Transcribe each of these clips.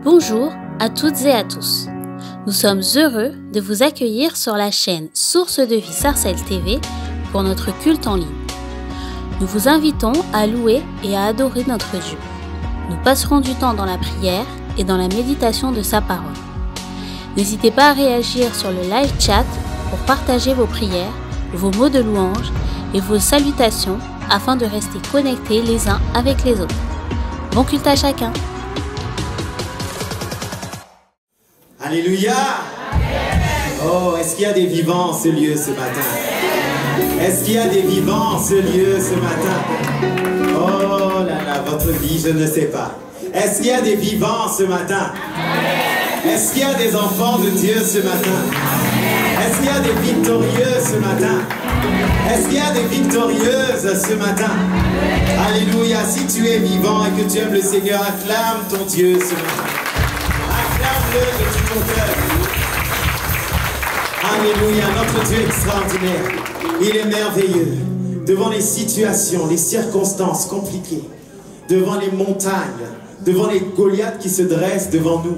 Bonjour à toutes et à tous. Nous sommes heureux de vous accueillir sur la chaîne Source de Vie Sarcelles TV pour notre culte en ligne. Nous vous invitons à louer et à adorer notre Dieu. Nous passerons du temps dans la prière et dans la méditation de sa parole. N'hésitez pas à réagir sur le live chat pour partager vos prières, vos mots de louange et vos salutations afin de rester connectés les uns avec les autres. Bon culte à chacun. Alléluia. Oh, est-ce qu'il y a des vivants en ce lieu ce matin? Est-ce qu'il y a des vivants en ce lieu ce matin? Oh là là, votre vie, je ne sais pas. Est-ce qu'il y a des vivants ce matin? Est-ce qu'il y a des enfants de Dieu ce matin? Est-ce qu'il y a des victorieux ce matin? Est-ce qu'il y a des victorieuses ce matin? Alléluia. Si tu es vivant et que tu aimes le Seigneur, acclame ton Dieu ce matin. Acclame-le de tout ton cœur. Alléluia. Notre Dieu est extraordinaire. Il est merveilleux. Devant les situations, les circonstances compliquées, devant les montagnes, devant les Goliaths qui se dressent devant nous,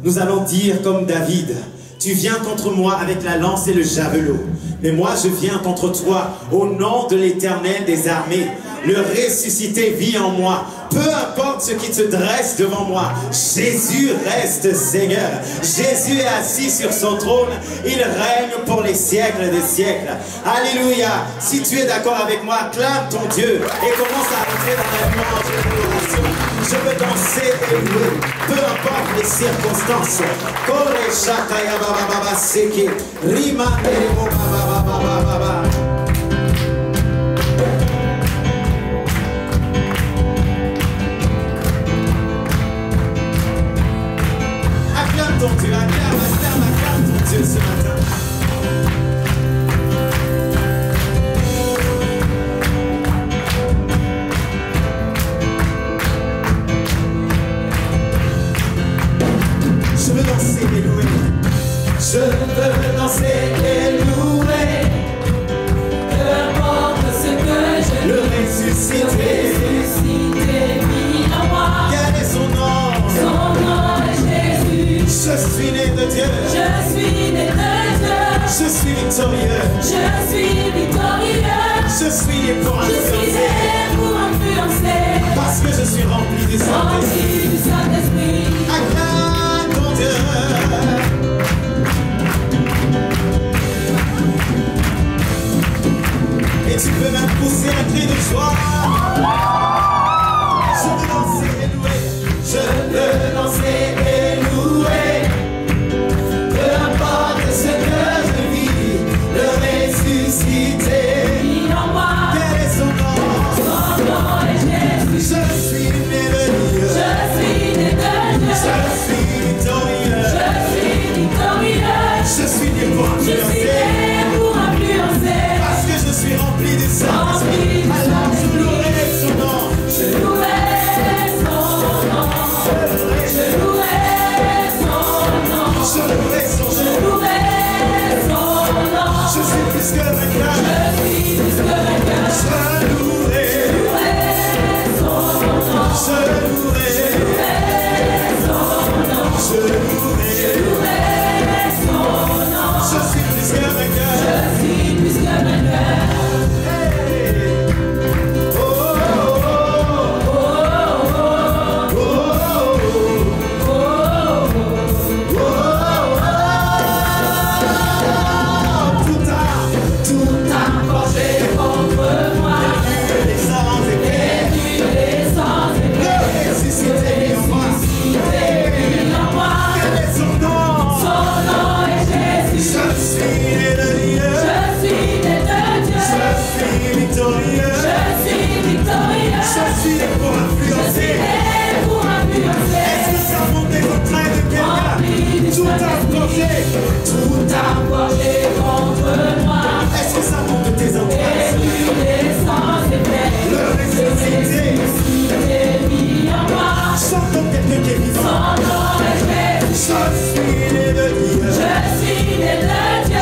nous allons dire comme David: tu viens contre moi avec la lance et le javelot, mais moi je viens contre toi au nom de l'Éternel des armées. Le ressuscité vit en moi. Peu importe ce qui se dresse devant moi, Jésus reste Seigneur. Jésus est assis sur son trône. Il règne pour les siècles des siècles. Alléluia. Si tu es d'accord avec moi, acclame ton Dieu et commence à entrer dans la louange et l'adoration. Je veux danser et louer, peu importe les circonstances. Acclame ton Dieu, acclame ton Dieu ce matin. Je veux danser et louer. Je veux danser et louer. Peu importe ce que je Le ressuscité. mis en moi. Quel est son nom? Son nom est Jésus. Je suis né de Dieu. Je suis né de Dieu. Je suis victorieux. Je suis victorieux. Je suis né pour Je suis influencer. né pour influencer. Parce que je suis rempli du Saint-Esprit. Rempli du Saint-Esprit. Acclame ton Dieu. Et tu peux même pousser un cri de joie. Je veux danser et louer. Je veux danser et louer. Peu importe ce que je vis, le ressuscité. Mis en moi. Quel est son nom? Son nom est Jésus. Je suis né de Dieu. Je suis né de Dieu. Je suis victorieux. Je suis victorieux. Je suis né pour Je suis influencer. né pour influencer. Parce que je suis rempli du Saint-Esprit. Alors je louerai son nom. Je louerai son nom. Je louerai son nom. Je louerai son Je nom. louerai son nom. Je suis plus que vainqueur. Je suis plus que vainqueur. Je louerai. Je louerai son nom. Je louerai. Son nom. Je louerai. Je louerai son nom. Je suis plus que vainqueur. Je suis plus que vainqueur. Hey. Oh, oh, oh, oh, oh, oh. Tout a Forgé contre moi. les sangs et Tu es sans le ressuscité en moi. mis en moi. Quel est son nom? Son nom est Jésus. Je suis né de Dieu. Je suis né de Dieu. Je suis victorieux. Je suis victorieux. Je suis né pour Je suis influencer. né pour influencer. Est-ce que ça monte des entrailles de Rempli quelqu'un? du Tout a forgé. Tout a forgé contre moi. Est-ce que ça monte de tes Et entrailles? tu es sans effet. Le ressuscité. Tu es mis en moi. Chantons quelqu'un qui est vivant. Son nom est Jésus. Je suis né de Dieu. Je suis né de Dieu. Je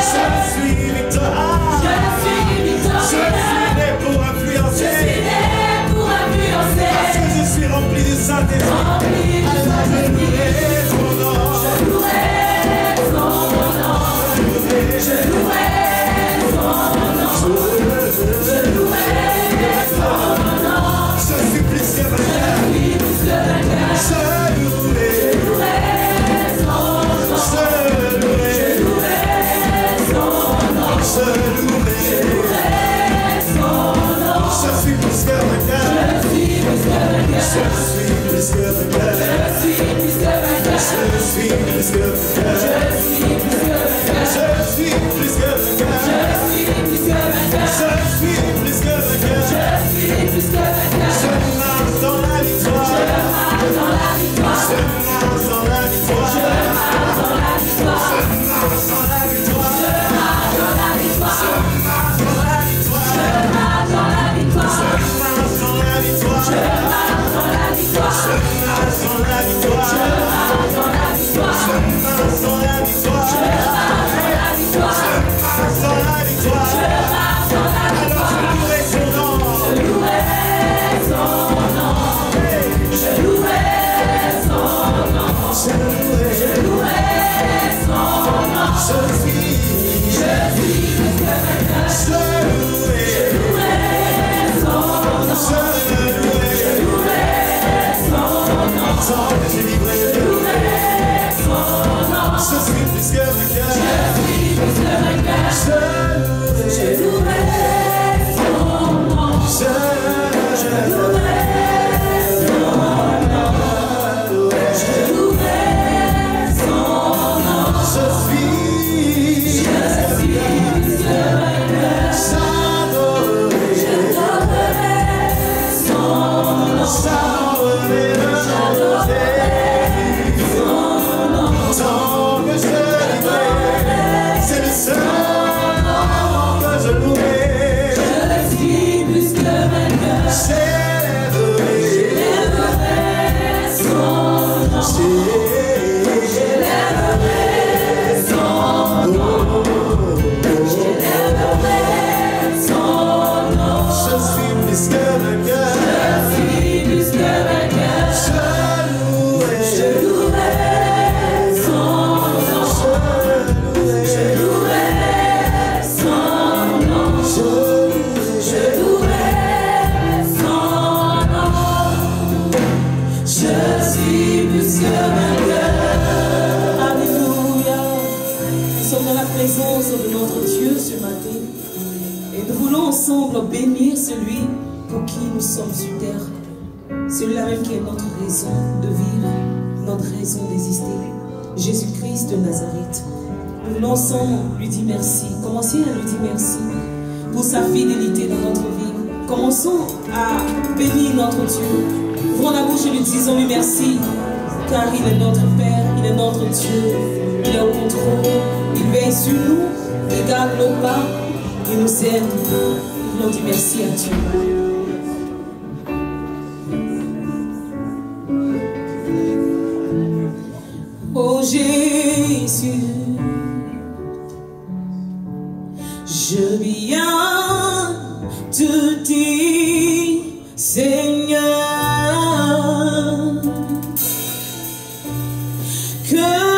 suis victorieux. Je suis victorieux. Je suis né pour Je influencer. suis né pour influencer. Parce que je suis rempli du Saint-Esprit. Rempli du Alors je louerai Bénir celui pour qui nous sommes sur terre, celui-là même qui est notre raison de vivre, notre raison d'exister, Jésus-Christ de Nazareth. Nous voulons ensemble lui dire merci. Commencez à lui dire merci pour sa fidélité dans notre vie. Commençons à bénir notre Dieu. Ouvrons la bouche et lui disons lui merci, car il est notre Père, il est notre Dieu, il est au contrôle, il veille sur nous, il garde nos pas, il nous aide. On dit merci à Dieu. Oh Jésus, je viens te dire, Seigneur, que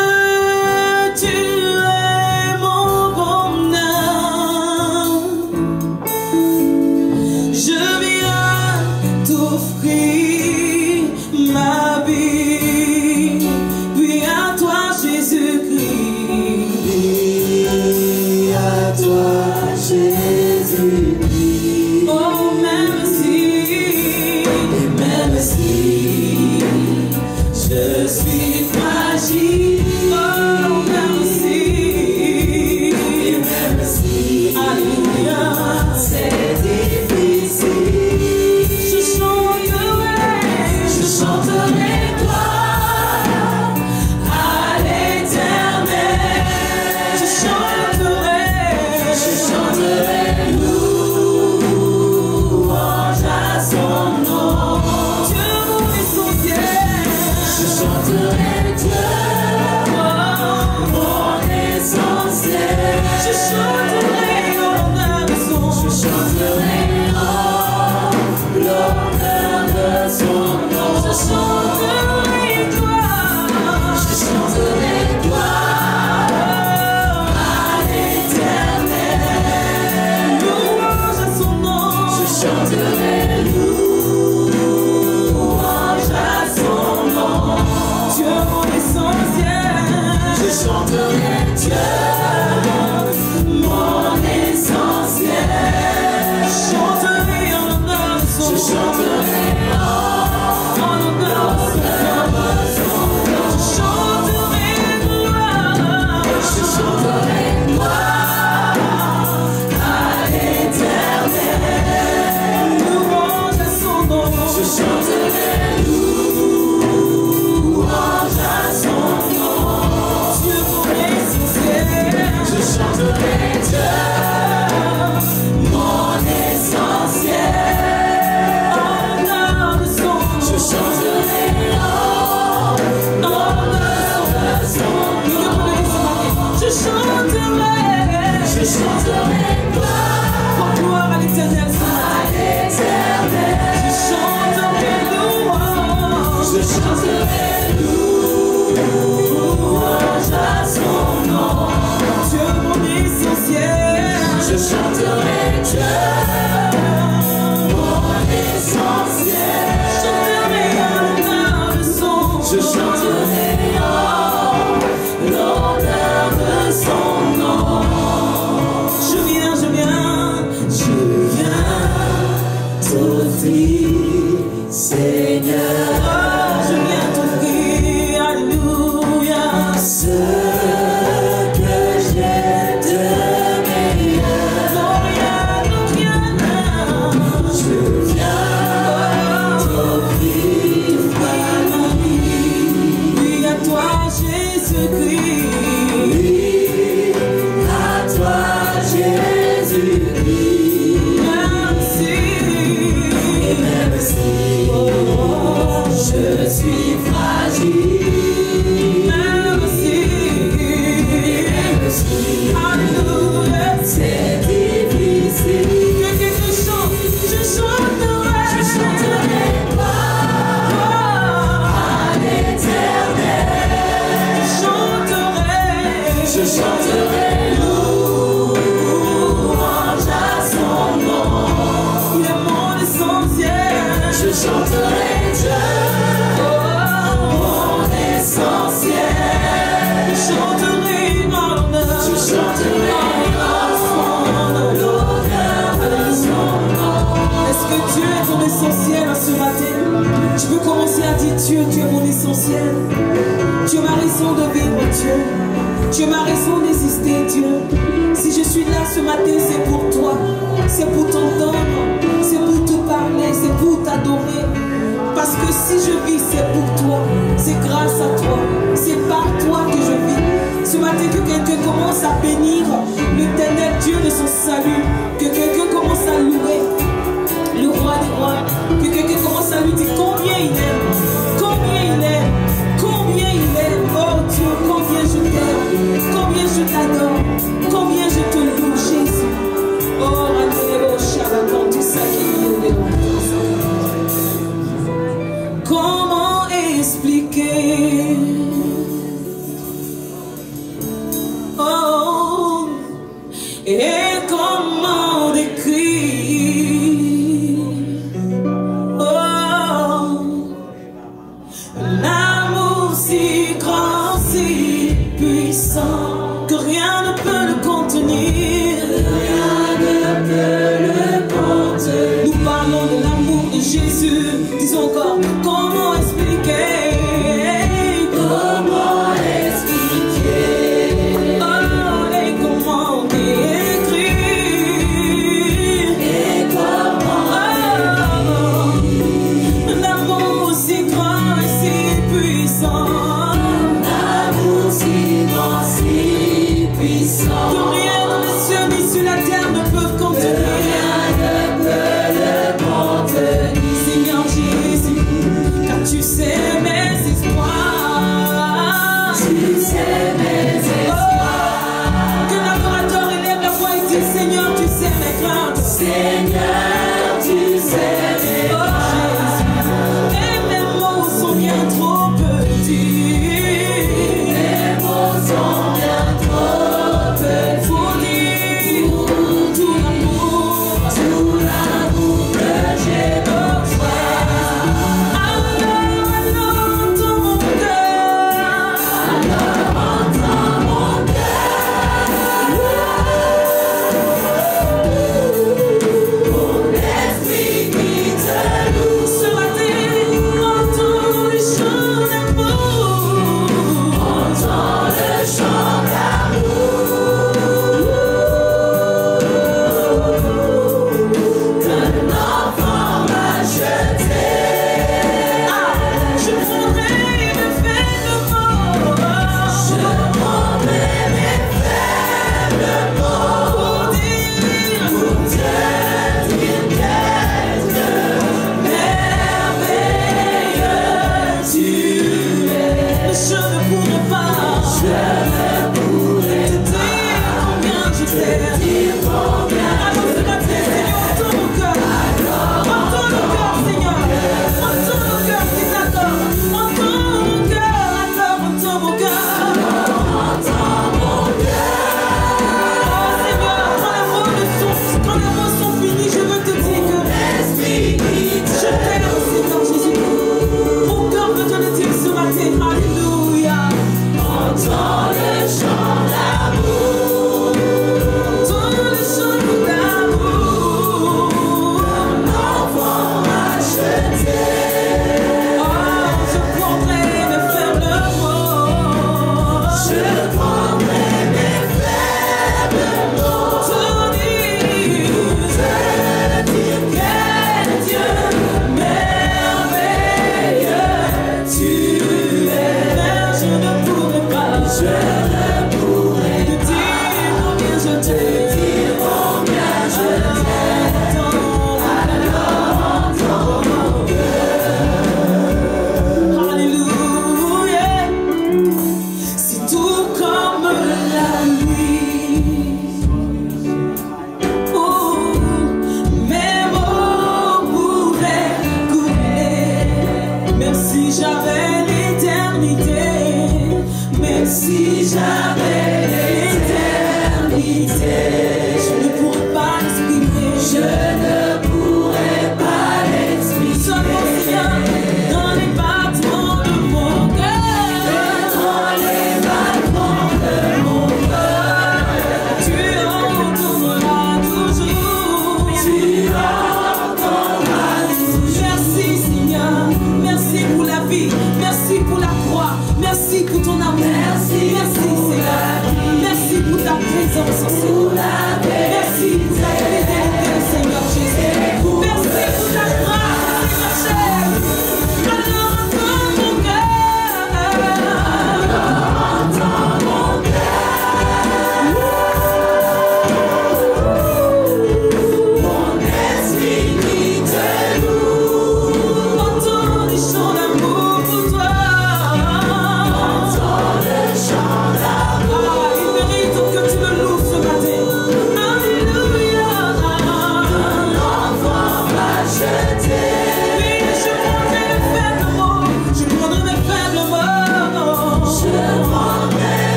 chanterai louange à son nom. chanterai l'honneur de son nom. Je viens t'offrir, Seigneur. je viens t'offrir, alléluia, Ce que j'ai de meilleur. Gloria, Gloria. Je viens t'offrir ma vie. Oui, à toi Jésus-Christ. Oui, à toi Jésus-Christ. Je suis fragile, même si c'est difficile. Que je chante, je chanterai à l'éternel. Je chanterai louange à son nom. Il est mon essentiel. Je chanterai Dieu, mon essentiel. Je chanterai mon honneur. Je chanterai l'honneur de son nom. Est-ce que Dieu est ton essentiel ce matin? Tu peux commencer à dire Dieu, tu es mon essentiel. Tu es ma raison de vivre, Dieu. Tu es ma raison d'exister, Dieu. Si je suis là ce matin, c'est pour toi. C'est pour t'entendre. C'est pour te parler. C'est pour t'adorer. Parce que si je vis, c'est pour toi. C'est grâce à toi. C'est par toi que je vis. Ce matin, que quelqu'un commence à bénir l'éternel Dieu de son salut. Que quelqu'un commence à louer le roi des rois. Que quelqu'un commence à lui dire combien il aime. Combien il aime. Combien il aime. Oh Dieu, combien je t'aime. Combien je t'adore. Combien je te loue, Jésus. Oh, Alléluia, Shabbat, tout ça qui est comment expliquer? Oh, et comment décrire? Oh, l'amour si grand, si puissant, que rien ne peut le contenir. Rien ne peut le contenir. Nous parlons de l'amour de Jésus. Disons encore, comment expliquer? Comment expliquer? Oh, et comment décrire? Et comment L'amour si grand et si puissant, l'amour si grand, si puissant. que rien dans les cieux ni sur la terre ne peuvent contenir. Rien ne peut le contenir. Seigneur Jésus, car tu sais mes espoirs. Tu sais mes espoirs. Que l'adorateur élève la voix et dit Seigneur, tu sais mes craintes. Seigneur, tu sais mes Oh Jésus, et mes mots sont bien trop petits. mots sont bien trop petits.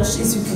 Jésus,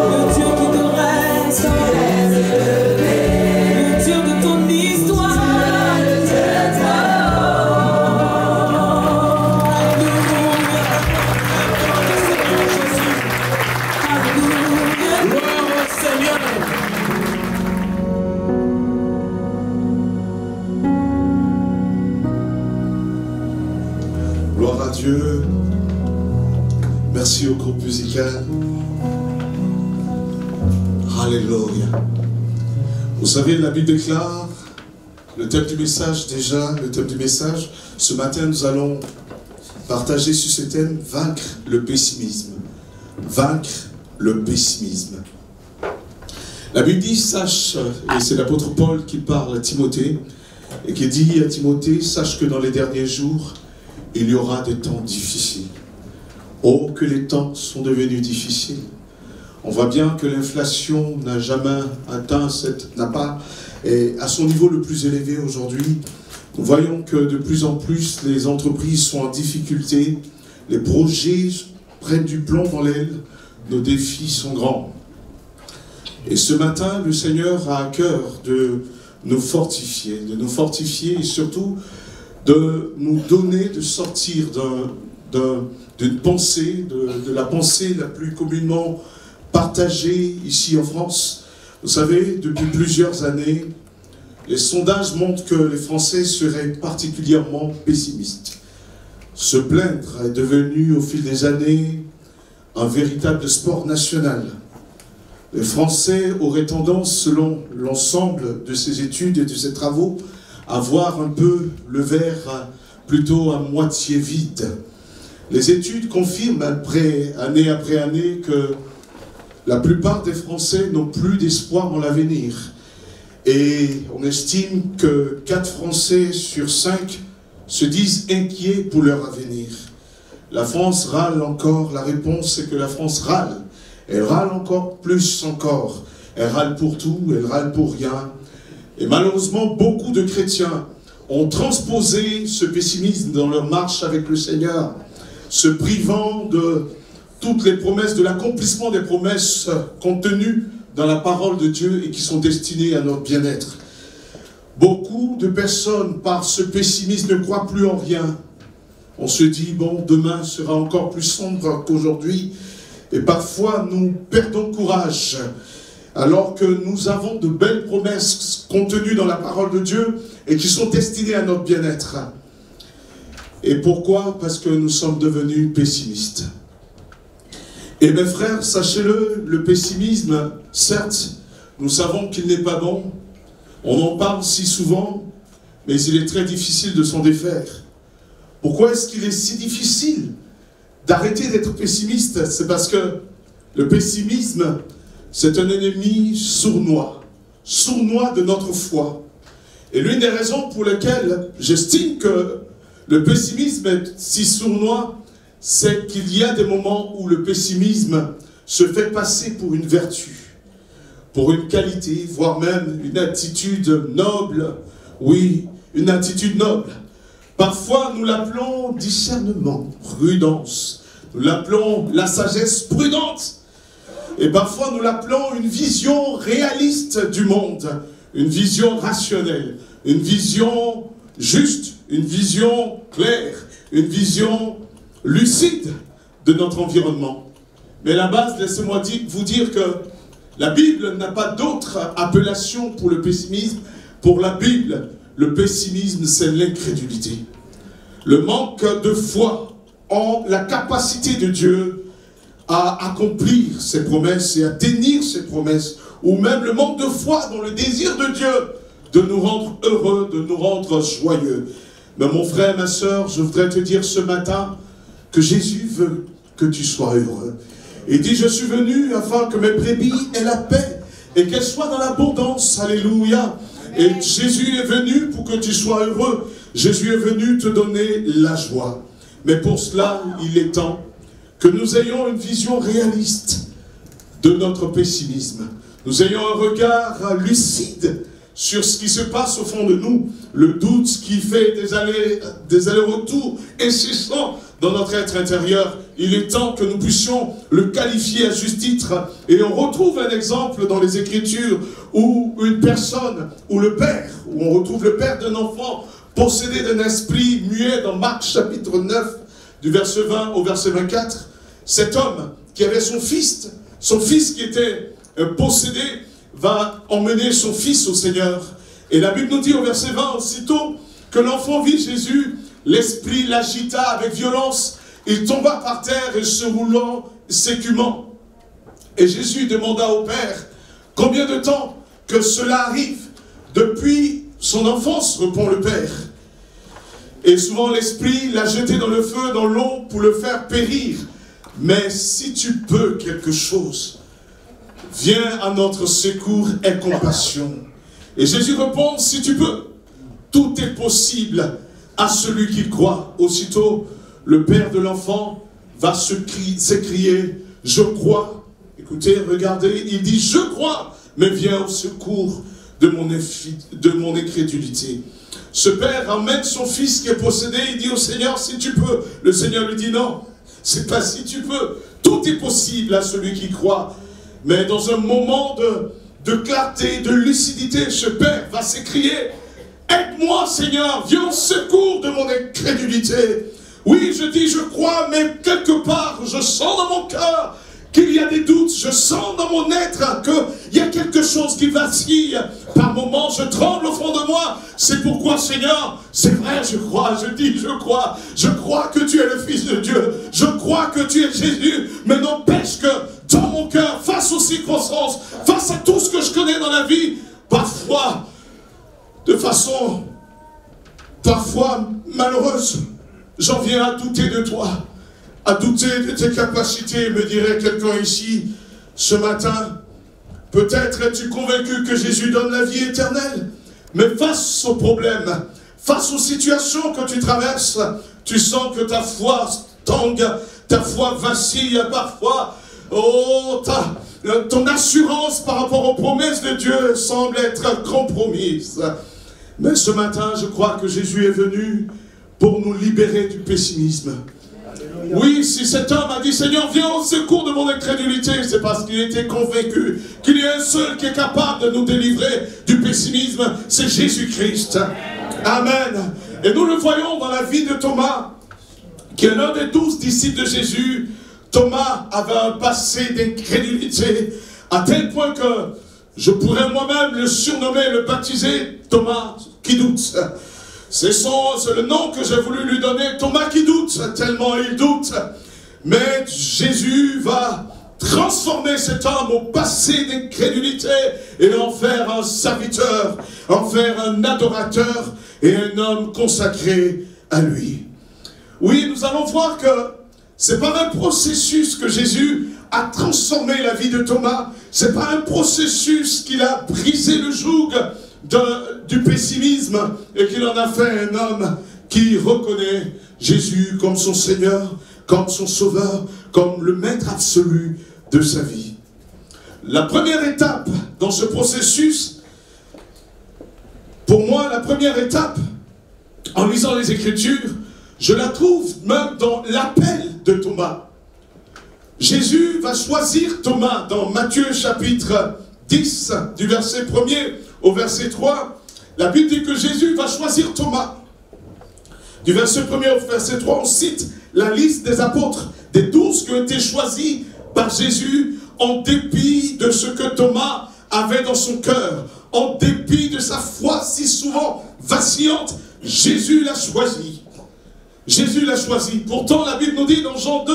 Le Dieu qui te reste, le Dieu de ton histoire. Gloire à Dieu. Merci au groupe musical. Alléluia. Vous savez, la Bible déclare le thème du message déjà, le thème du message. Ce matin, nous allons partager sur ce thème, vaincre le pessimisme. Vaincre le pessimisme. La Bible dit, sache, et c'est l'apôtre Paul qui parle à Timothée, et qui dit à Timothée, sache que dans les derniers jours, il y aura des temps difficiles. Oh, que les temps sont devenus difficiles. On voit bien que l'inflation n'a jamais atteint n'a pas à son niveau le plus élevé aujourd'hui. Nous voyons que de plus en plus les entreprises sont en difficulté, les projets prennent du plomb dans l'aile, nos défis sont grands. Et ce matin, le Seigneur a à cœur de nous fortifier et surtout de nous donner de sortir d'une pensée, de la pensée la plus communément partagée ici en France. Vous savez, depuis plusieurs années, les sondages montrent que les Français seraient particulièrement pessimistes. Se plaindre est devenu au fil des années un véritable sport national. Les Français auraient tendance, selon l'ensemble de ces études et de ces travaux, à voir un peu le verre plutôt à moitié vide. Les études confirment année après année que la plupart des Français n'ont plus d'espoir en l'avenir. Et on estime que 4 Français sur 5 se disent inquiets pour leur avenir. La France râle encore, la réponse c'est que la France râle. Elle râle encore plus encore. Elle râle pour tout, elle râle pour rien. Et malheureusement, beaucoup de chrétiens ont transposé ce pessimisme dans leur marche avec le Seigneur, se privant de toutes les promesses, de l'accomplissement des promesses contenues dans la parole de Dieu et qui sont destinées à notre bien-être. Beaucoup de personnes, par ce pessimisme, ne croient plus en rien. On se dit, bon, demain sera encore plus sombre qu'aujourd'hui. Et parfois, nous perdons courage, alors que nous avons de belles promesses contenues dans la parole de Dieu et qui sont destinées à notre bien-être. Et pourquoi? Parce que nous sommes devenus pessimistes. Et mes frères, sachez-le, le pessimisme, certes, nous savons qu'il n'est pas bon. On en parle si souvent, mais il est très difficile de s'en défaire. Pourquoi est-ce qu'il est si difficile d'arrêter d'être pessimiste? C'est parce que le pessimisme, c'est un ennemi sournois de notre foi. Et l'une des raisons pour lesquelles j'estime que le pessimisme est si sournois, c'est qu'il y a des moments où le pessimisme se fait passer pour une vertu, pour une qualité, voire même une attitude noble. Oui, une attitude noble. Parfois, nous l'appelons discernement, prudence. Nous l'appelons la sagesse prudente. Et parfois, nous l'appelons une vision réaliste du monde, une vision rationnelle, une vision juste, une vision claire, une vision lucide de notre environnement. Mais à la base, laissez-moi vous dire que la Bible n'a pas d'autre appellation pour le pessimisme. Pour la Bible, le pessimisme, c'est l'incrédulité. Le manque de foi en la capacité de Dieu à accomplir ses promesses et à tenir ses promesses, ou même le manque de foi dans le désir de Dieu de nous rendre heureux, de nous rendre joyeux. Mais mon frère, ma soeur, je voudrais te dire ce matin que Jésus veut que tu sois heureux. Il dit, je suis venu afin que mes brebis aient la paix et qu'elles soient dans l'abondance. Alléluia. Et Jésus est venu pour que tu sois heureux. Jésus est venu te donner la joie. Mais pour cela, il est temps que nous ayons une vision réaliste de notre pessimisme. Nous ayons un regard lucide sur ce qui se passe au fond de nous. Le doute qui fait des allers-retours incessants dans notre être intérieur. il est temps que nous puissions le qualifier à juste titre. Et on retrouve un exemple dans les Écritures où une personne, où le père, où on retrouve le père d'un enfant possédé d'un esprit muet dans Marc chapitre 9, du verset 20 au verset 24. Cet homme qui avait son fils qui était possédé, va emmener son fils au Seigneur. Et la Bible nous dit au verset 20, aussitôt que l'enfant vit Jésus, l'esprit l'agita avec violence, il tomba par terre et se roulant, s'écumant. Et Jésus demanda au Père, combien de temps que cela arrive? Depuis son enfance, répond le Père. Et souvent l'esprit l'a jeté dans le feu, dans l'eau, pour le faire périr. Mais si tu peux quelque chose, viens à notre secours et compassion. Et Jésus répond, si tu peux, tout est possible à celui qui croit. Aussitôt, le père de l'enfant va s'écrier, je crois. Écoutez, regardez, il dit, je crois, mais viens au secours de mon incrédulité. Ce père emmène son fils qui est possédé, il dit au Seigneur, si tu peux. Le Seigneur lui dit, non, c'est pas si tu peux. Tout est possible à celui qui croit. Mais dans un moment de clarté, de lucidité, ce père va s'écrier, aide-moi Seigneur, viens au secours de mon incrédulité. Oui, je dis je crois, mais quelque part, je sens dans mon cœur qu'il y a des doutes, je sens dans mon être qu'il y a quelque chose qui vacille. Par moments, je tremble au fond de moi. C'est pourquoi, Seigneur, c'est vrai, je crois, je dis, je crois que tu es le Fils de Dieu, je crois que tu es Jésus, mais n'empêche que dans mon cœur, face aux circonstances, face à tout ce que je connais dans la vie, parfois, de façon, parfois malheureuse, j'en viens à douter de toi, à douter de tes capacités, me dirait quelqu'un ici, ce matin. Peut-être es-tu convaincu que Jésus donne la vie éternelle, mais face aux problèmes, face aux situations que tu traverses, tu sens que ta foi tangue, ta foi vacille parfois. Oh, ton assurance par rapport aux promesses de Dieu semble être compromise. Mais ce matin, je crois que Jésus est venu pour nous libérer du pessimisme. Oui, si cet homme a dit, Seigneur, viens au secours de mon incrédulité, c'est parce qu'il était convaincu qu'il y a un seul qui est capable de nous délivrer du pessimisme, c'est Jésus-Christ. Amen. Et nous le voyons dans la vie de Thomas, qui est l'un des 12 disciples de Jésus. Thomas avait un passé d'incrédulité, à tel point que je pourrais moi-même le surnommer, le baptiser, Thomas qui doute. C'est le nom que j'ai voulu lui donner, Thomas qui doute, tellement il doute. Mais Jésus va transformer cet homme au passé d'incrédulité et en faire un serviteur, en faire un adorateur et un homme consacré à lui. Oui, nous allons voir que c'est par un processus que Jésus a transformé la vie de Thomas. C'est pas un processus qu'il a brisé le joug du pessimisme et qu'il en a fait un homme qui reconnaît Jésus comme son Seigneur, comme son Sauveur, comme le maître absolu de sa vie. La première étape dans ce processus, pour moi, la première étape, en lisant les Écritures, je la trouve même dans l'appel de Thomas. Jésus va choisir Thomas dans Matthieu chapitre 10, du verset 1er au verset 3. La Bible dit que Jésus va choisir Thomas. Du verset 1er au verset 3, on cite la liste des apôtres, des 12 qui ont été choisis par Jésus en dépit de ce que Thomas avait dans son cœur, en dépit de sa foi si souvent vacillante. Jésus l'a choisi. Jésus l'a choisi. Pourtant, la Bible nous dit dans Jean 2,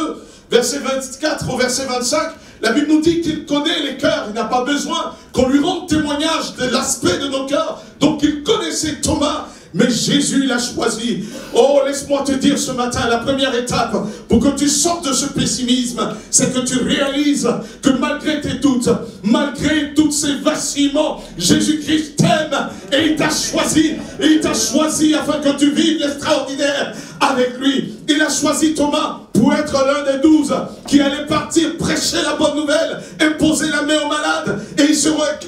verset 24 au verset 25, la Bible nous dit qu'il connaît les cœurs. Il n'a pas besoin qu'on lui rende témoignage de l'aspect de nos cœurs. Donc il connaissait Thomas, mais Jésus l'a choisi. Oh, laisse-moi te dire ce matin, la première étape pour que tu sortes de ce pessimisme, c'est que tu réalises que malgré tes doutes, malgré tous ces vacillements, Jésus-Christ t'aime et il t'a choisi. Et il t'a choisi afin que tu vives l'extraordinaire avec lui. Il a choisi Thomas pour être l'un des 12 qui allait partir prêcher la bonne nouvelle, imposer la main aux malades et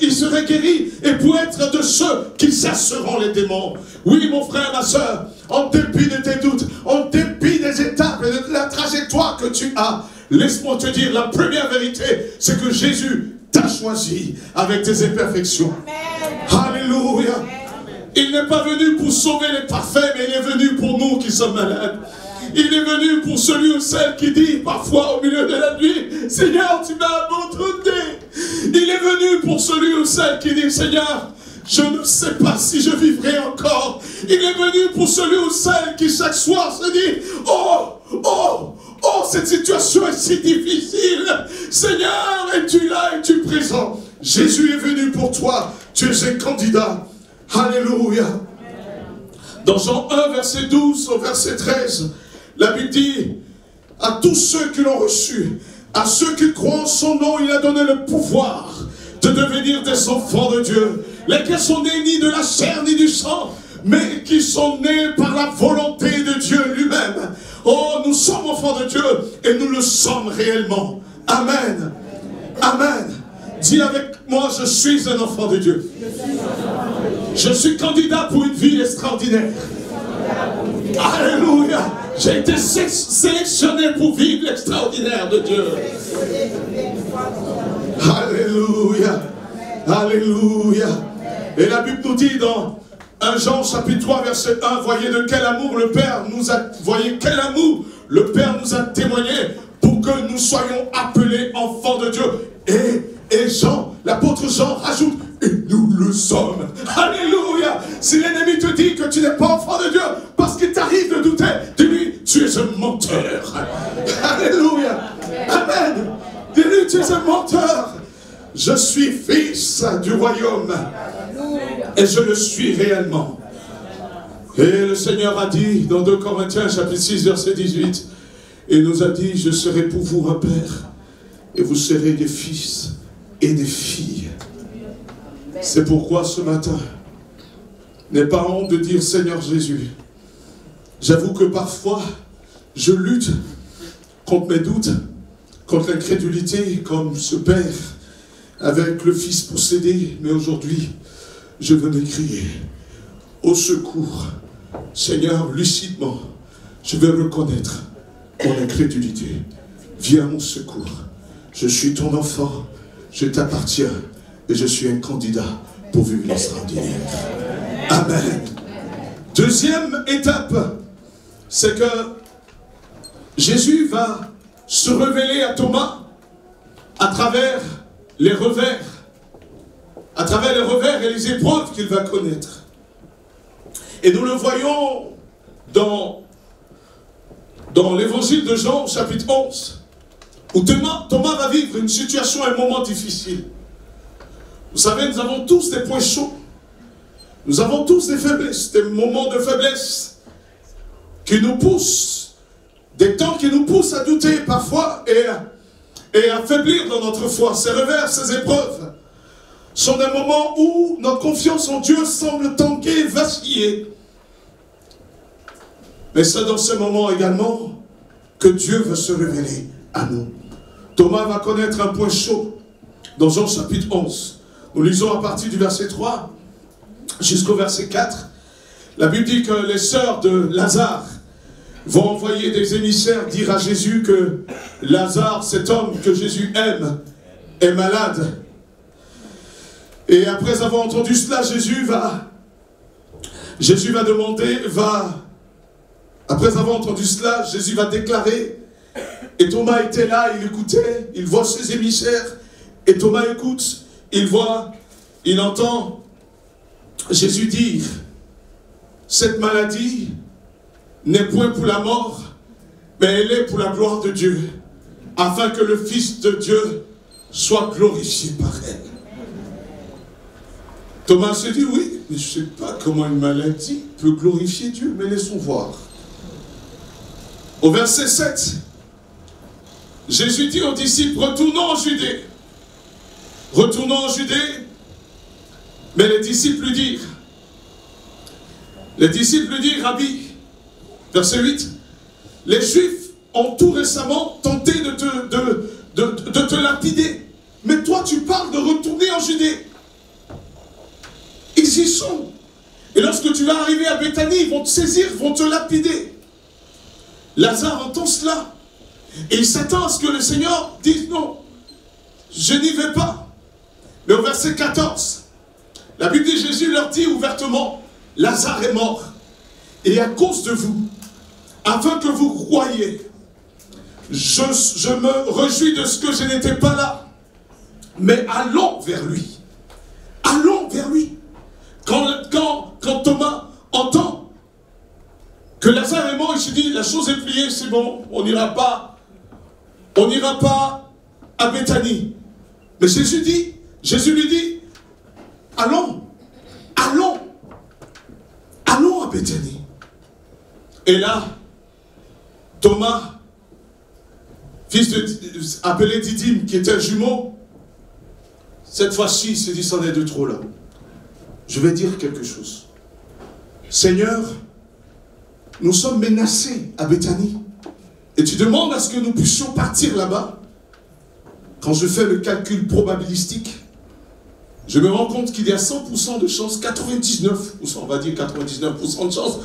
il serait guéri, et pour être de ceux qui chasseront les démons. Oui, mon frère, ma soeur, en dépit de tes doutes, en dépit des étapes et de la trajectoire c'est toi que tu as. Laisse-moi te dire, la première vérité, c'est que Jésus t'a choisi avec tes imperfections. Alléluia. Il n'est pas venu pour sauver les parfaits, mais il est venu pour nous qui sommes malades. Il est venu pour celui ou celle qui dit parfois au milieu de la nuit, Seigneur, tu m'as abandonné. Il est venu pour celui ou celle qui dit, Seigneur, je ne sais pas si je vivrai encore. Il est venu pour celui ou celle qui chaque soir se dit, oh, cette situation est si difficile. Seigneur, es-tu là, es-tu présent? Jésus est venu pour toi. Tu es un candidat. Alléluia. Dans Jean 1, verset 12 au verset 13, la Bible dit, à tous ceux qui l'ont reçu, à ceux qui croient en son nom, il a donné le pouvoir de devenir des enfants de Dieu, lesquels sont nés ni de la chair ni du sang, mais qui sont nés par la volonté de Dieu lui-même. Oh, nous sommes enfants de Dieu et nous le sommes réellement. Amen. Amen. Dis avec moi, je suis un enfant de Dieu. Je suis candidat pour une vie extraordinaire. Alléluia. J'ai été sélectionné pour vivre l'extraordinaire de Dieu. Alléluia. Alléluia. Et la Bible nous dit dans 1 Jean chapitre 3 verset 1, voyez de quel amour le Père nous a, voyez quel amour le Père nous a témoigné pour que nous soyons appelés enfants de Dieu. Et Jean, l'apôtre Jean rajoute, et nous le sommes. Alléluia. Si l'ennemi te dit que tu n'es pas enfant de Dieu, parce qu'il t'arrive de douter, dis-lui, tu es un menteur. Alléluia. Amen. Dis-lui, tu es un menteur. Je suis fils du royaume. Et je le suis réellement. Et le Seigneur a dit dans 2 Corinthiens chapitre 6 verset 18, il nous a dit, je serai pour vous un père, et vous serez des fils et des filles. C'est pourquoi ce matin, n'aie pas honte de dire Seigneur Jésus. J'avoue que parfois, je lutte contre mes doutes, contre l'incrédulité, comme ce père avec le fils possédé. Mais aujourd'hui, je venais crier au secours. Seigneur, lucidement, je vais reconnaître mon incrédulité. Viens à mon secours. Je suis ton enfant, je t'appartiens et je suis un candidat pour vivre l'extraordinaire. Amen. Deuxième étape, c'est que Jésus va se révéler à Thomas à travers les revers. À travers les revers et les épreuves qu'il va connaître. Et nous le voyons dans l'évangile de Jean, chapitre 11, où Thomas va vivre une situation, un moment difficile. Vous savez, nous avons tous des points chauds. Nous avons tous des faiblesses, des moments de faiblesse qui nous poussent, des temps qui nous poussent à douter parfois et à faiblir dans notre foi. Ces revers, ces épreuves sont des moments où notre confiance en Dieu semble tanguer, vaciller. Mais c'est dans ces moments également que Dieu veut se révéler à nous. Thomas va connaître un point chaud dans Jean chapitre 11. Nous lisons à partir du verset 3 jusqu'au verset 4. La Bible dit que les sœurs de Lazare vont envoyer des émissaires dire à Jésus que Lazare, cet homme que Jésus aime, est malade. Et après avoir entendu cela, Jésus va demander, après avoir entendu cela, Jésus va déclarer, et Thomas était là, il écoutait, il voit ses émissaires, et Thomas écoute, il entend Jésus dire, cette maladie n'est point pour la mort, mais elle est pour la gloire de Dieu, afin que le Fils de Dieu soit glorifié par elle. Thomas se dit, oui, mais je ne sais pas comment une maladie peut glorifier Dieu, mais laissons voir. Au verset 7, Jésus dit aux disciples, retournons en Judée. Retournons en Judée, mais les disciples lui dirent, Rabbi, verset 8, les Juifs ont tout récemment tenté de te lapider, mais toi tu parles de retourner en Judée. Ils y sont. Et lorsque tu vas arriver à Béthanie, ils vont te saisir, vont te lapider. Lazare entend cela. Et il s'attend à ce que le Seigneur dise non, je n'y vais pas. Mais au verset 14, la Bible dit, Jésus leur dit ouvertement, Lazare est mort. Et à cause de vous, afin que vous croyiez, je me réjouis de ce que je n'étais pas là. Mais allons vers lui. Allons vers lui. Quand Thomas entend que Lazare est mort, il se dit, la chose est pliée, c'est bon, on n'ira pas à Béthanie. Mais Jésus lui dit, allons à Béthanie. Et là, Thomas, fils appelé Didyme, qui était un jumeau, cette fois-ci, il se dit, c'en est de trop là. Je vais dire quelque chose. Seigneur, nous sommes menacés à Béthanie. Et tu demandes à ce que nous puissions partir là-bas. Quand je fais le calcul probabilistique, je me rends compte qu'il y a 100% de chance, 99%, on va dire 99% de chance,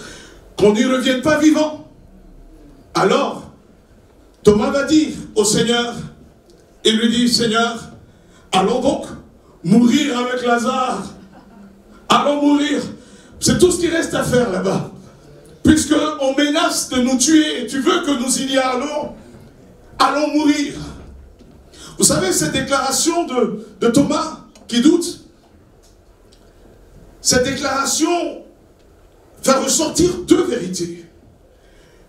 qu'on n'y revienne pas vivant. Alors, Thomas va dire au Seigneur, il lui dit, Seigneur, allons donc mourir avec Lazare. Allons mourir. C'est tout ce qui reste à faire là-bas. Puisqu'on menace de nous tuer et tu veux que nous y allons, allons mourir. Vous savez, cette déclaration de Thomas qui doute, cette déclaration fait ressortir deux vérités.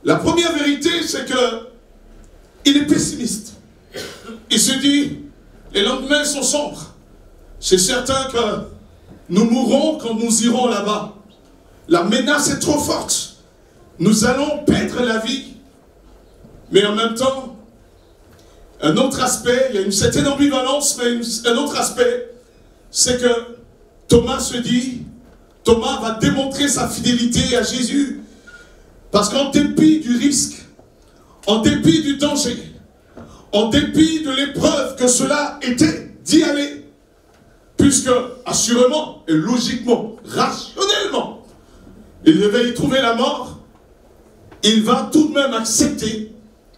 La première vérité, c'est qu'il est pessimiste. Il se dit, les lendemains sont sombres. C'est certain que nous mourrons quand nous irons là-bas. La menace est trop forte. Nous allons perdre la vie. Mais en même temps, un autre aspect, il y a une certaine ambivalence, mais un autre aspect, c'est que Thomas se dit, Thomas va démontrer sa fidélité à Jésus. Parce qu'en dépit du risque, en dépit du danger, en dépit de l'épreuve que cela était d'y aller, puisque assurément et logiquement, rationnellement, il devait y trouver la mort, il va tout de même accepter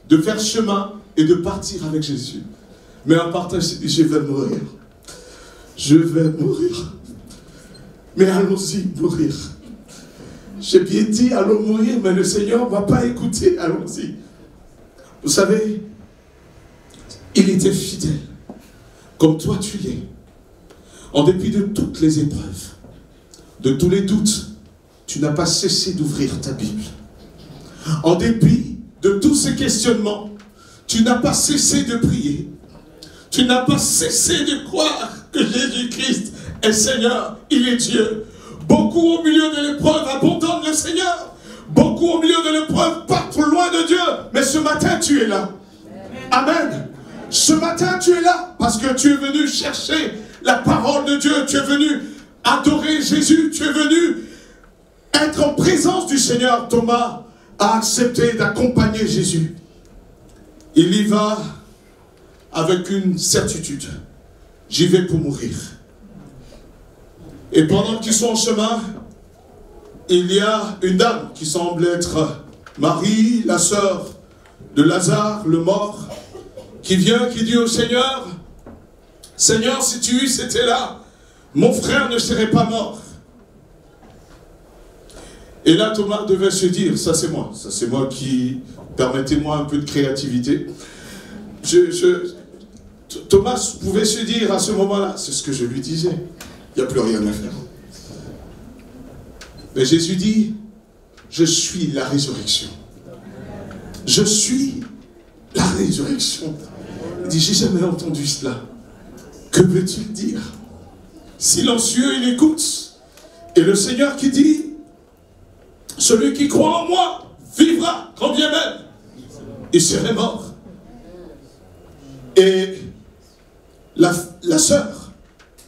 de faire chemin et de partir avec Jésus. Mais en partant, il se dit, je vais mourir. Je vais mourir. Mais allons-y mourir. J'ai bien dit, allons mourir, mais le Seigneur ne va pas écouter, allons-y. Vous savez, il était fidèle, comme toi tu l'es. En dépit de toutes les épreuves, de tous les doutes, tu n'as pas cessé d'ouvrir ta Bible. En dépit de tous ces questionnements, tu n'as pas cessé de prier. Tu n'as pas cessé de croire que Jésus-Christ est Seigneur, il est Dieu. Beaucoup au milieu de l'épreuve abandonnent le Seigneur. Beaucoup au milieu de l'épreuve partent loin de Dieu. Mais ce matin, tu es là. Amen. Ce matin, tu es là parce que tu es venu chercher la parole de Dieu. Tu es venu adorer Jésus. Tu es venu être en présence du Seigneur. Thomas a accepté d'accompagner Jésus. Il y va avec une certitude. J'y vais pour mourir. Et pendant qu'ils sont en chemin, il y a une dame qui semble être Marie, la sœur de Lazare, le mort, qui vient, qui dit au Seigneur, Seigneur, si tu eusses été là, mon frère ne serait pas mort. Et là, Thomas devait se dire, ça c'est moi qui, permettez-moi un peu de créativité. Thomas pouvait se dire à ce moment-là, c'est ce que je lui disais, il n'y a plus rien à faire. Mais Jésus dit, je suis la résurrection. Je suis la résurrection. Il dit, j'ai jamais entendu cela. Que veut-il dire? Silencieux, il écoute. Et le Seigneur qui dit, celui qui croit en moi vivra, quand bien même il serait mort. Et la sœur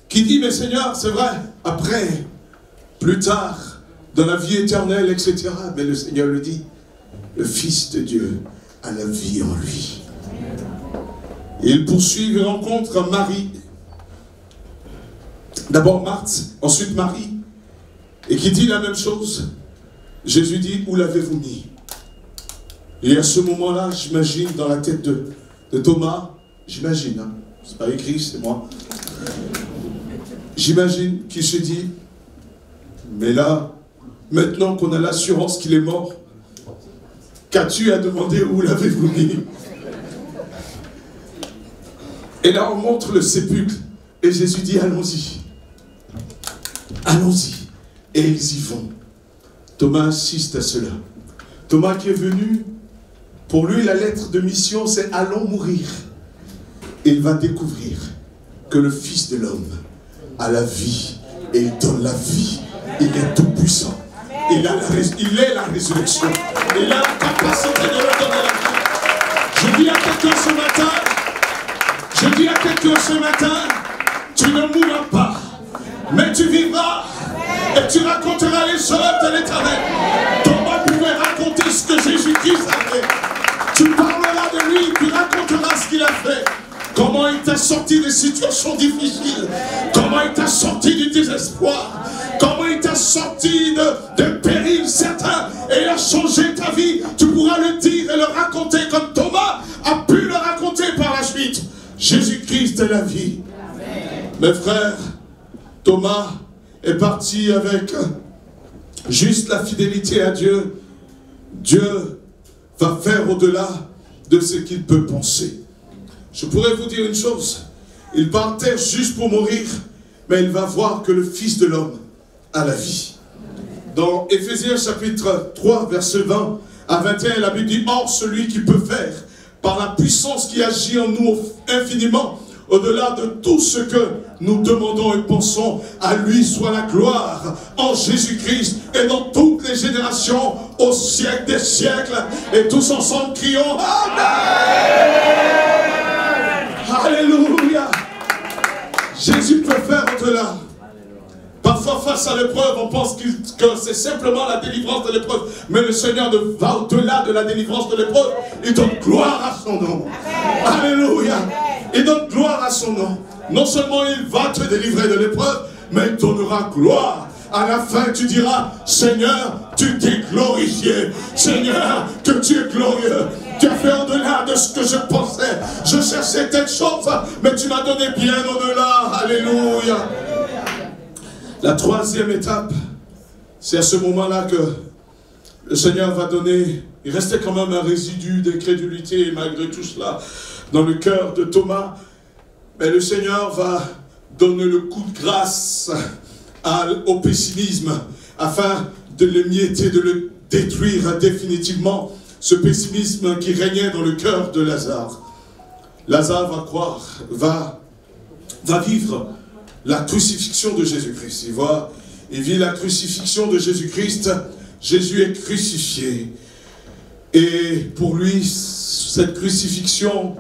qui dit, mais Seigneur, c'est vrai, après, plus tard, dans la vie éternelle, etc. Mais le Seigneur le dit, le Fils de Dieu a la vie en lui. Et il poursuit et rencontre Marie. D'abord Marthe, ensuite Marie. Et qui dit la même chose. Jésus dit, où l'avez-vous mis? Et à ce moment-là, j'imagine dans la tête de Thomas, j'imagine, hein, c'est pas écrit, c'est moi. J'imagine qu'il se dit, mais là, maintenant qu'on a l'assurance qu'il est mort, qu'as-tu à demander où l'avez-vous mis? Et là, on montre le sépulcre, et Jésus dit, allons-y. Allons-y. Et ils y vont. Thomas assiste à cela. Thomas qui est venu, pour lui, la lettre de mission, c'est allons mourir. Et il va découvrir que le Fils de l'homme a la vie, et il donne la vie. Il est tout puissant. Il est la résurrection. Il a la capacité de le donner la vie. Je dis à quelqu'un ce matin, tu ne mourras pas, mais tu vivras et tu raconteras les œuvres de l'Éternel. Thomas pouvait raconter ce que Jésus-Christ a fait. Tu parleras de lui, tu raconteras ce qu'il a fait. Comment il t'a sorti des situations difficiles. Comment il t'a sorti du désespoir. Comment il t'a sorti de périls certains et il a changé ta vie. Tu pourras le dire et le raconter comme Thomas a pu le raconter par la suite. Jésus-Christ est la vie. Amen. Mes frères, Thomas est parti avec juste la fidélité à Dieu. Dieu va faire au-delà de ce qu'il peut penser. Je pourrais vous dire une chose. Il partait juste pour mourir, mais il va voir que le Fils de l'homme a la vie. Dans Éphésiens chapitre 3, verset 20 à 21, la Bible dit, or celui qui peut faire, par la puissance qui agit en nous infiniment, au-delà de tout ce que nous demandons et pensons, à lui soit la gloire en Jésus-Christ et dans toutes les générations, au siècle des siècles. Et tous ensemble crions Amen. Alléluia. Jésus peut faire au-delà. Parfois, face à l'épreuve, on pense que c'est simplement la délivrance de l'épreuve. Mais le Seigneur va au-delà de la délivrance de l'épreuve. Il donne gloire à son nom. Alléluia. Il donne gloire à son nom. Non seulement il va te délivrer de l'épreuve, mais il donnera gloire. À la fin, tu diras, Seigneur, tu t'es glorifié. Seigneur, que tu es glorieux. Tu as fait au-delà de ce que je pensais. Je cherchais telle chose, mais tu m'as donné bien au-delà. Alléluia. La troisième étape, c'est à ce moment-là que le Seigneur va donner, il restait quand même un résidu d'incrédulité malgré tout cela dans le cœur de Thomas, mais le Seigneur va donner le coup de grâce au pessimisme afin de l'émietter, de le détruire définitivement, ce pessimisme qui régnait dans le cœur de Lazare. Lazare va croire, va vivre la crucifixion de Jésus-Christ. Il vit la crucifixion de Jésus-Christ. Jésus est crucifié. Et pour lui, cette crucifixion,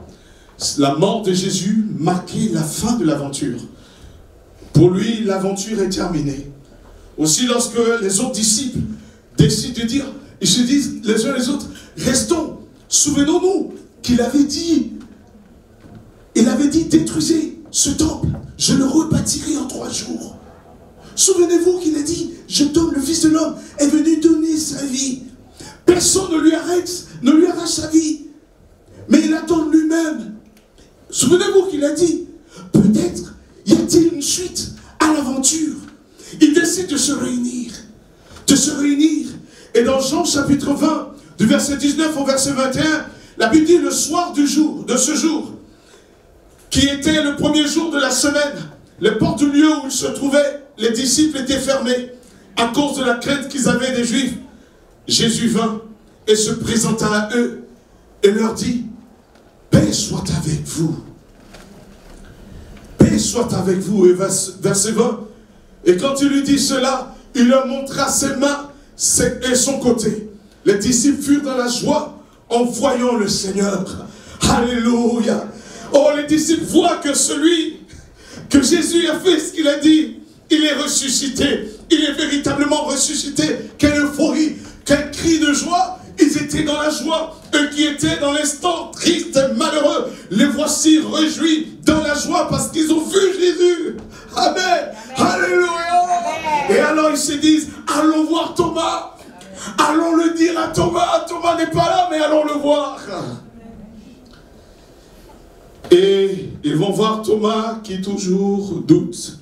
la mort de Jésus marquait la fin de l'aventure. Pour lui, l'aventure est terminée. Aussi, lorsque les autres disciples décident de dire, ils se disent les uns les autres, restons, souvenons-nous qu'il avait dit, détruisez ce temple, je le rebâtirai en 3 jours. Souvenez-vous qu'il a dit, je donne, le Fils de l'homme est venu donner sa vie. Personne ne lui arrache sa vie, mais il la donne lui-même. Souvenez-vous qu'il a dit, peut-être y a-t-il une suite à l'aventure. Il décide de se réunir. Et dans Jean chapitre 20, du verset 19 au verset 21, la Bible dit le soir de ce jour, qui était le premier jour de la semaine, les portes du lieu où ils se trouvaient, les disciples étaient fermés à cause de la crainte qu'ils avaient des Juifs. Jésus vint et se présenta à eux et leur dit, paix soit avec vous. Paix soit avec vous. Et verset 20, et quand il lui dit cela, il leur montra ses mains et son côté. Les disciples furent dans la joie en voyant le Seigneur. Alléluia. Oh, les disciples voient que celui que Jésus a fait ce qu'il a dit, il est ressuscité. Il est véritablement ressuscité. Quelle euphorie, quel cri de joie. Ils étaient dans la joie. Eux qui étaient dans l'instant tristes et malheureux, les voici réjouis dans la joie parce qu'ils ont vu Jésus. Amen. Alléluia. Et alors ils se disent, allons voir Thomas. Allons le dire à Thomas. Thomas n'est pas là, mais allons le voir. Et ils vont voir Thomas qui toujours doute.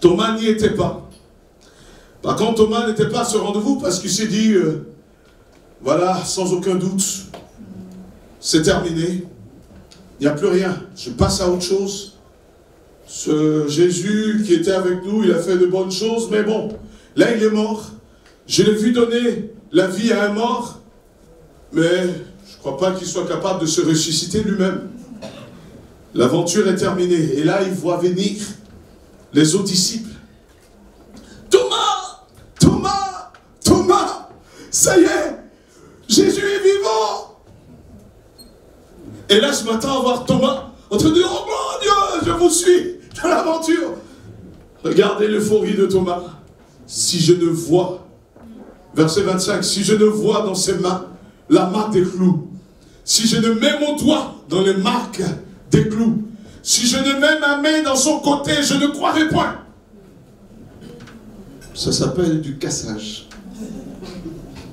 Thomas n'y était pas. Par contre, Thomas n'était pas à ce rendez-vous parce qu'il s'est dit, voilà, sans aucun doute, c'est terminé. Il n'y a plus rien. Je passe à autre chose. Ce Jésus qui était avec nous, il a fait de bonnes choses, mais bon, là il est mort. Je l'ai vu donner la vie à un mort, mais je ne crois pas qu'il soit capable de se ressusciter lui-même. L'aventure est terminée. Et là, il voit venir les autres disciples. Thomas! Thomas! Thomas! Ça y est! Jésus est vivant! Et là, je m'attends à voir Thomas en train de dire, oh mon Dieu, je vous suis dans l'aventure. Regardez l'euphorie de Thomas. Si je ne vois, verset 25, si je ne vois dans ses mains la marque des clous, si je ne mets mon doigt dans les marques des clous, si je ne mets ma main dans son côté, je ne croirai point. Ça s'appelle du cassage.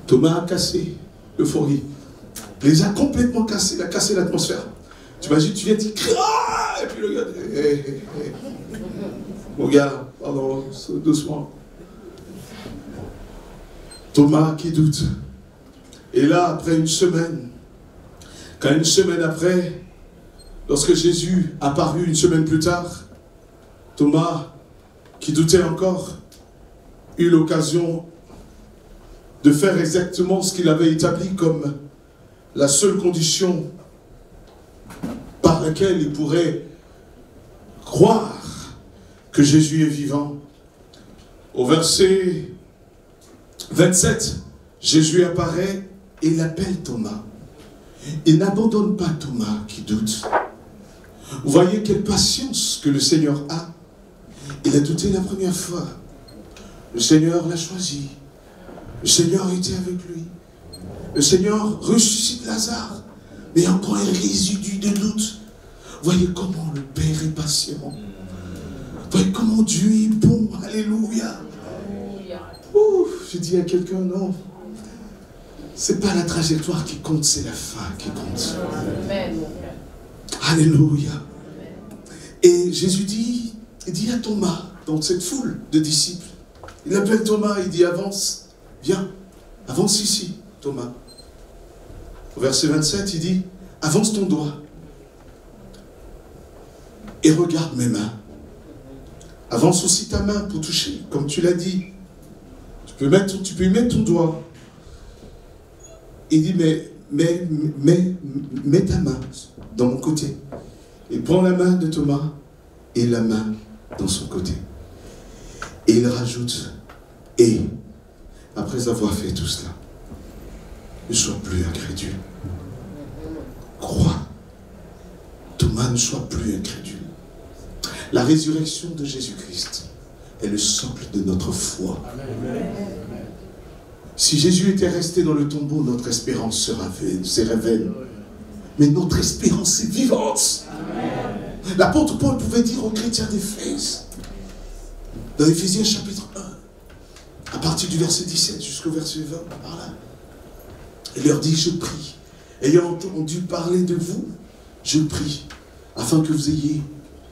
Thomas a cassé l'euphorie. Il les a complètement cassés, il a cassé l'atmosphère. Tu imagines, tu viens, tu cries, et puis le gars, mon gars, pardon, doucement. Thomas qui doute. Et là, après une semaine, quand une semaine après, lorsque Jésus apparut une semaine plus tard, Thomas, qui doutait encore, eut l'occasion de faire exactement ce qu'il avait établi comme la seule condition par laquelle il pourrait croire que Jésus est vivant. Au verset 27, Jésus apparaît et il appelle Thomas. Il n'abandonne pas Thomas qui doute. Vous voyez quelle patience que le Seigneur a. Il a douté la première fois. Le Seigneur l'a choisi. Le Seigneur était avec lui. Le Seigneur ressuscite Lazare. Mais encore un résidu de doute. Voyez comment le Père est patient. Voyez comment Dieu est bon. Alléluia. Ouf, je dis à quelqu'un, non. C'est pas la trajectoire qui compte, c'est la fin qui compte. Alléluia. Et Jésus dit, il dit à Thomas, dans cette foule de disciples, il appelle Thomas, il dit, avance, viens, avance ici, Thomas. Au verset 27, il dit, avance ton doigt et regarde mes mains. Avance aussi ta main pour toucher, comme tu l'as dit. Tu peux y mettre ton doigt. Il dit, mets ta main dans mon côté. Il prend la main de Thomas et la main dans son côté. Et il rajoute, et après avoir fait tout cela, ne sois plus incrédule. Crois. Thomas, ne sois plus incrédule. La résurrection de Jésus-Christ est le socle de notre foi. Amen. Si Jésus était resté dans le tombeau, notre espérance serait vaine. Mais notre espérance est vivante. L'apôtre Paul pouvait dire aux chrétiens d'Éphèse, dans Éphésiens chapitre 1, à partir du verset 17 jusqu'au verset 20, par là, il leur dit, je prie, ayant entendu parler de vous, je prie, afin que vous ayez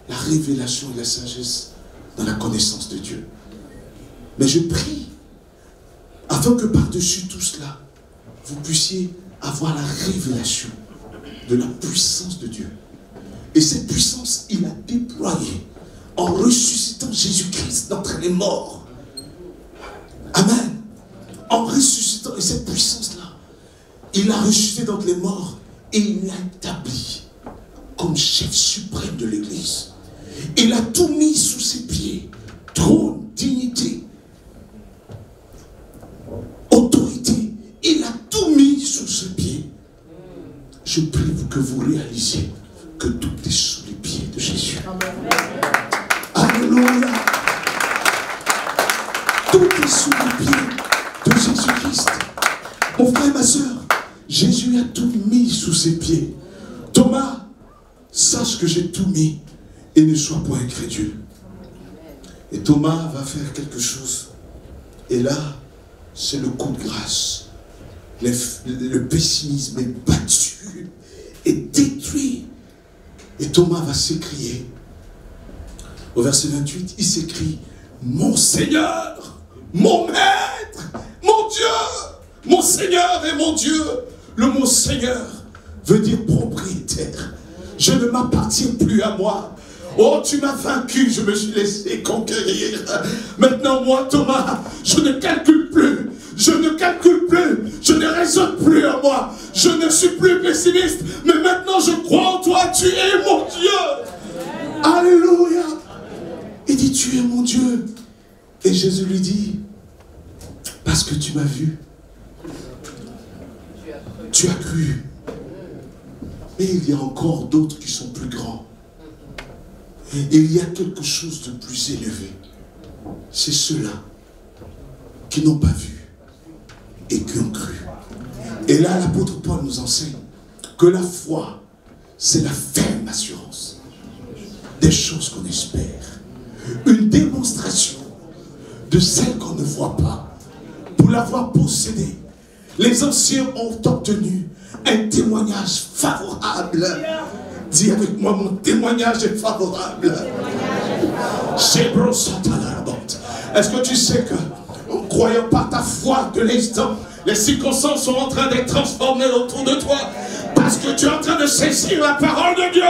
la révélation et la sagesse dans la connaissance de Dieu. Mais je prie, afin que par-dessus tout cela, vous puissiez avoir la révélation de la puissance de Dieu. Et cette puissance, il a déployée en ressuscitant Jésus-Christ d'entre les morts. Amen. En ressuscitant, et cette puissance-là, il a ressuscité d'entre les morts et il l'a établi comme chef suprême de l'Église. Il a tout mis sous ses pieds. Trône, dignité, autorité. Il a tout mis sous ses pieds. Je prie que vous réalisiez que tout est sous les pieds de Jésus. Alléluia. Tout est sous les pieds de Jésus-Christ. Mon frère, ma soeur, Jésus a tout mis sous ses pieds. Thomas, sache que j'ai tout mis et ne sois pas incrédule. Et Thomas va faire quelque chose. Et là, c'est le coup de grâce. Le pessimisme est battu et détruit. Et Thomas va s'écrier. Au verset 28, il s'écrie: mon Seigneur, mon Maître, mon Dieu, mon Seigneur et mon Dieu. Le mot Seigneur veut dire propriétaire. Je ne m'appartiens plus à moi. Oh, tu m'as vaincu, je me suis laissé conquérir. Maintenant, moi, Thomas, je ne calcule plus. Je ne calcule plus. Je ne raisonne plus en moi. Je ne suis plus pessimiste. Mais maintenant, je crois en toi. Tu es mon Dieu. Alléluia. Il dit, tu es mon Dieu. Et Jésus lui dit, parce que tu m'as vu, tu as cru. Mais il y a encore d'autres qui sont plus grands. Il y a quelque chose de plus élevé. C'est ceux-là qui n'ont pas vu et qui ont cru. Et là, l'apôtre Paul nous enseigne que la foi, c'est la ferme assurance des choses qu'on espère. Une démonstration de celles qu'on ne voit pas. Pour l'avoir possédée, les anciens ont obtenu un témoignage favorable. Dis avec moi, mon témoignage est favorable. Est-ce que tu sais que, en croyant par ta foi de l'instant, les circonstances sont en train d'être transformées autour de toi? Parce que tu es en train de saisir la parole de Dieu.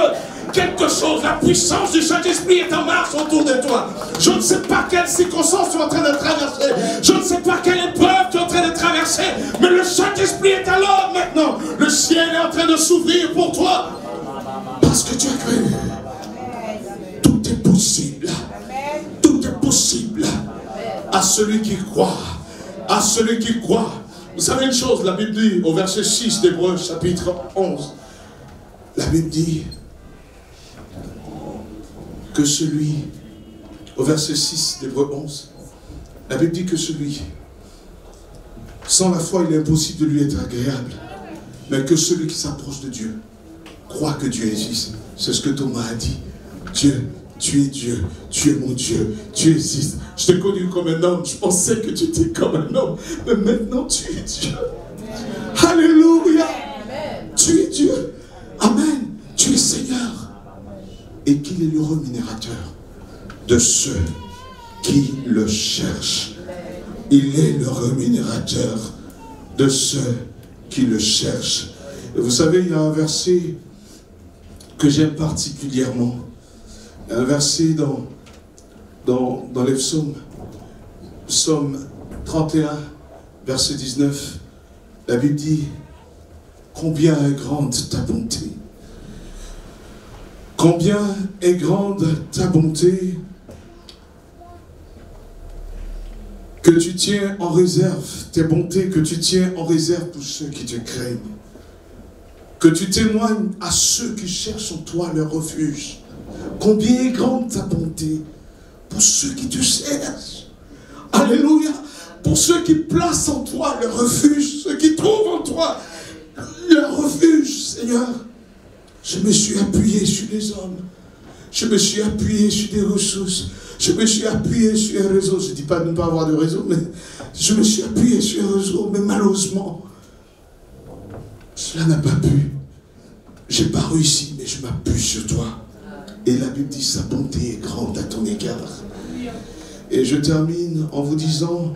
Quelque chose, la puissance du Saint-Esprit est en marche autour de toi. Je ne sais pas quelles circonstances tu es en train de traverser. Je ne sais pas quelle épreuve tu es en train de traverser. Mais le Saint-Esprit est à l'œuvre maintenant. Le ciel est en train de s'ouvrir pour toi. Parce que tu as cru. Tout est possible. Tout est possible. À celui qui croit. À celui qui croit. Vous savez une chose, la Bible dit au verset 6 d'Hébreux chapitre 11. La Bible dit que celui, au verset 6 d'Hébreux 11, la Bible dit que celui, sans la foi il est impossible de lui être agréable, mais que celui qui s'approche de Dieu croit que Dieu existe. C'est ce que Thomas a dit. Dieu, tu es Dieu, tu es mon Dieu, tu existes. Je t'ai connu comme un homme, je pensais que tu étais comme un homme, mais maintenant tu es Dieu. Alléluia. Tu es Dieu. Amen. Tu es Seigneur. Et qu'il est le rémunérateur de ceux qui le cherchent. Il est le rémunérateur de ceux qui le cherchent. Et vous savez, il y a un verset que j'aime particulièrement. Un verset dans les psaumes. Psaume 31, verset 19. La Bible dit, combien est grande ta bonté. Combien est grande ta bonté que tu tiens en réserve, tes bontés que tu tiens en réserve pour ceux qui te craignent. Que tu témoignes à ceux qui cherchent en toi leur refuge. Combien est grande ta bonté pour ceux qui te cherchent. Alléluia. Pour ceux qui placent en toi leur refuge, ceux qui trouvent en toi leur refuge, Seigneur. Je me suis appuyé sur les hommes. Je me suis appuyé sur des ressources. Je me suis appuyé sur un réseau. Je ne dis pas de ne pas avoir de réseau, mais je me suis appuyé sur un réseau. Mais malheureusement, cela n'a pas pu. Je n'ai pas réussi, mais je m'appuie sur toi. Et la Bible dit, sa bonté est grande à ton égard. Et je termine en vous disant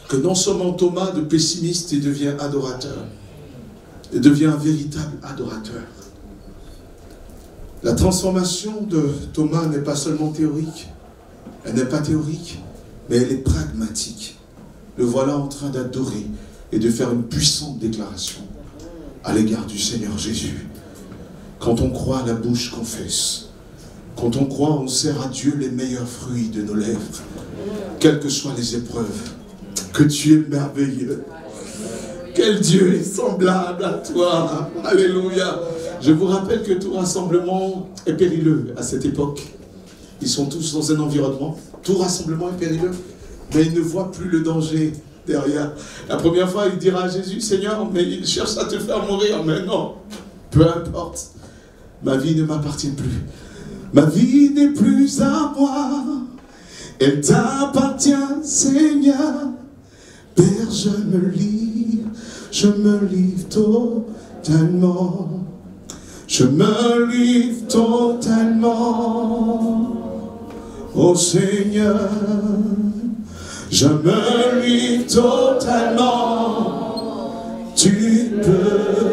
que non seulement Thomas, de pessimiste, il devient adorateur. Il devient un véritable adorateur. La transformation de Thomas n'est pas seulement théorique. Elle n'est pas théorique, mais elle est pragmatique. Le voilà en train d'adorer et de faire une puissante déclaration à l'égard du Seigneur Jésus. Quand on croit, la bouche confesse. Quand on croit, on sert à Dieu les meilleurs fruits de nos lèvres. Quelles que soient les épreuves, que tu es merveilleux. Quel Dieu est semblable à toi. Alléluia. Je vous rappelle que tout rassemblement est périlleux à cette époque. Ils sont tous dans un environnement. Tout rassemblement est périlleux. Mais ils ne voient plus le danger derrière. La première fois, il dira à Jésus, Seigneur, mais il cherche à te faire mourir. Mais non, peu importe. Ma vie ne m'appartient plus. Ma vie n'est plus à moi. Elle t'appartient, Seigneur. Père, je me livre totalement. Je me livre totalement. Ô Seigneur, je me livre totalement. Tu peux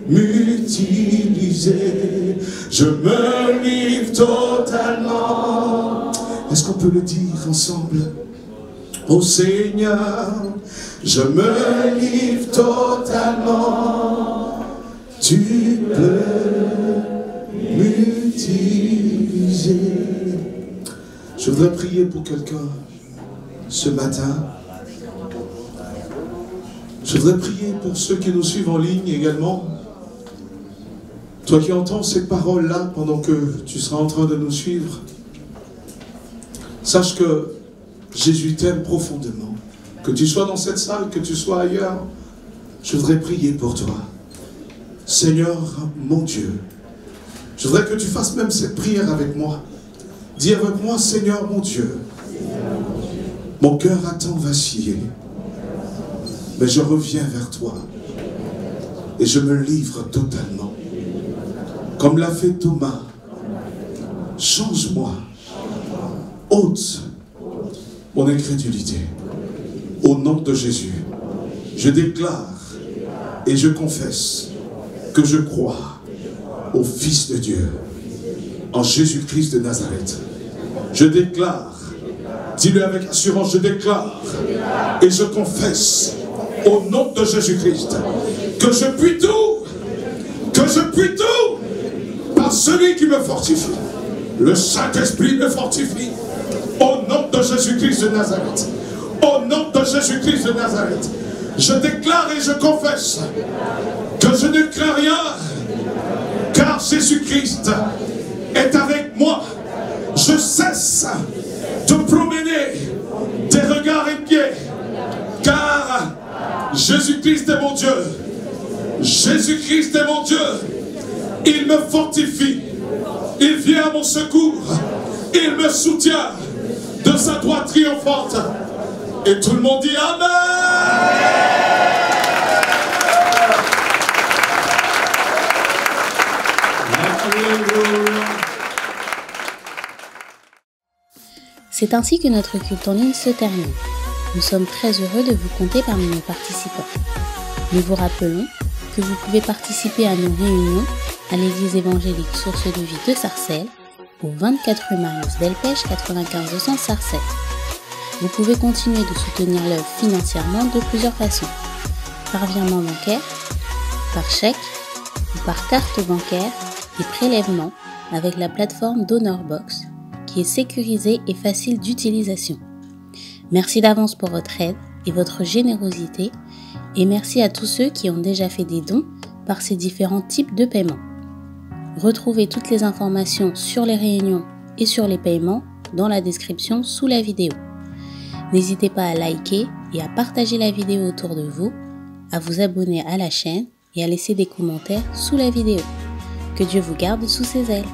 m'utiliser. Je me livre totalement. Est-ce qu'on peut le dire ensemble? Ô Seigneur, je me livre totalement. Tu peux m'utiliser. Je voudrais prier pour quelqu'un ce matin. Je voudrais prier pour ceux qui nous suivent en ligne également. Toi qui entends ces paroles-là pendant que tu seras en train de nous suivre, sache que Jésus t'aime profondément. Que tu sois dans cette salle, que tu sois ailleurs, je voudrais prier pour toi. Seigneur mon Dieu, je voudrais que tu fasses même cette prière avec moi. Dis avec moi, Seigneur mon Dieu, mon cœur a tant vacillé, mais je reviens vers toi et je me livre totalement. Comme l'a fait Thomas, change-moi, ôte mon incrédulité. Au nom de Jésus, je déclare et je confesse que je crois au Fils de Dieu, en Jésus-Christ de Nazareth. Je déclare, dis-le avec assurance, je déclare et je confesse au nom de Jésus-Christ que je puis tout, par celui qui me fortifie. Le Saint-Esprit me fortifie. Au nom de Jésus-Christ de Nazareth. Au nom de Jésus-Christ de Nazareth. Je déclare et je confesse que je ne crains rien, car Jésus-Christ est avec moi. Je cesse de promener des regards inquiets, car Jésus-Christ est mon Dieu. Jésus-Christ est mon Dieu. Il me fortifie. Il vient à mon secours. Il me soutient de sa droite triomphante. Et tout le monde dit Amen. C'est ainsi que notre culte en ligne se termine. Nous sommes très heureux de vous compter parmi nos participants. Nous vous rappelons que vous pouvez participer à nos réunions à l'église évangélique Source de Vie de Sarcelles, au 24 rue Marius Delpech 95 200 Sarcelles. Vous pouvez continuer de soutenir l'œuvre financièrement de plusieurs façons. Par virement bancaire, par chèque ou par carte bancaire et prélèvement avec la plateforme DonorBox qui est sécurisée et facile d'utilisation. Merci d'avance pour votre aide et votre générosité et merci à tous ceux qui ont déjà fait des dons par ces différents types de paiements. Retrouvez toutes les informations sur les réunions et sur les paiements dans la description sous la vidéo. N'hésitez pas à liker et à partager la vidéo autour de vous, à vous abonner à la chaîne et à laisser des commentaires sous la vidéo. Que Dieu vous garde sous ses ailes.